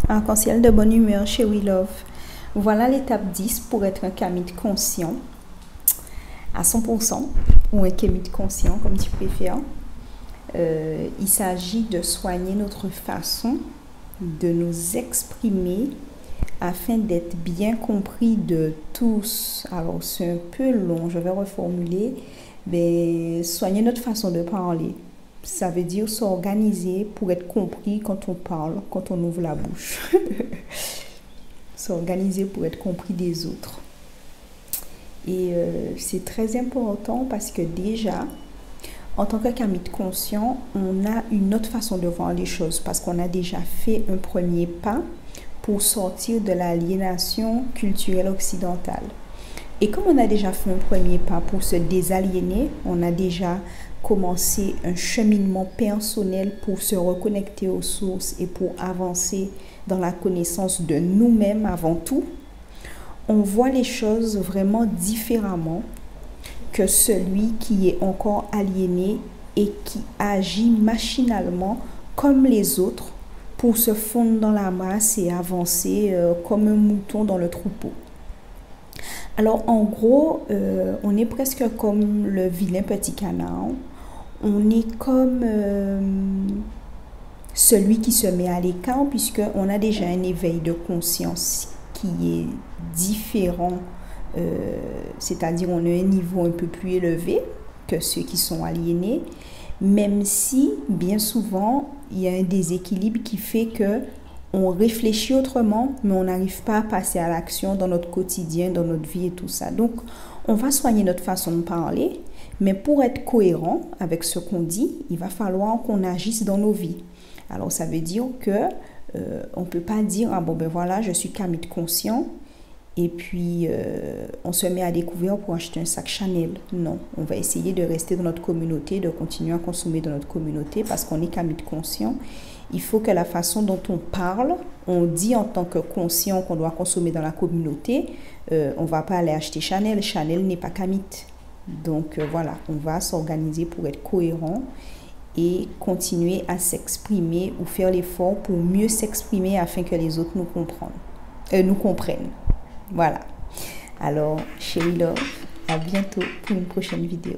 Arc-en-ciel de bonne humeur chez We Love. Voilà l'étape 10 pour être un kamite conscient à 100% ou un kamite conscient comme tu préfères. Il s'agit de soigner notre façon de nous exprimer afin d'être bien compris de tous. Alors c'est un peu long, je vais reformuler. Mais soigner notre façon de parler. Ça veut dire s'organiser pour être compris quand on parle, quand on ouvre la bouche. S'organiser pour être compris des autres. Et c'est très important parce que déjà, en tant que kamite conscient, on a une autre façon de voir les choses parce qu'on a déjà fait un premier pas pour sortir de l'aliénation culturelle occidentale. Et comme on a déjà fait un premier pas pour se désaliéner, on a déjà commencé un cheminement personnel pour se reconnecter aux sources et pour avancer dans la connaissance de nous-mêmes avant tout, on voit les choses vraiment différemment que celui qui est encore aliéné et qui agit machinalement comme les autres pour se fondre dans la masse et avancer comme un mouton dans le troupeau. Alors en gros, on est presque comme le vilain petit canard. On est comme celui qui se met à l'écart puisqu'on a déjà un éveil de conscience qui est différent. C'est-à-dire on a un niveau un peu plus élevé que ceux qui sont aliénés. Même si, bien souvent, il y a un déséquilibre qui fait que on réfléchit autrement, mais on n'arrive pas à passer à l'action dans notre quotidien, dans notre vie et tout ça. Donc, on va soigner notre façon de parler, mais pour être cohérent avec ce qu'on dit, il va falloir qu'on agisse dans nos vies. Alors, ça veut dire que on ne peut pas dire, ah bon, ben voilà, je suis kamite conscient, et puis on se met à découvert pour acheter un sac Chanel. Non, on va essayer de rester dans notre communauté, de continuer à consommer dans notre communauté parce qu'on est kamite conscient. Il faut que la façon dont on parle, on dit en tant que conscient qu'on doit consommer dans la communauté, on ne va pas aller acheter Chanel. Chanel n'est pas kamite. Donc voilà, on va s'organiser pour être cohérent et continuer à s'exprimer ou faire l'effort pour mieux s'exprimer afin que les autres nous comprennent. Voilà. Alors, chez We Love, à bientôt pour une prochaine vidéo.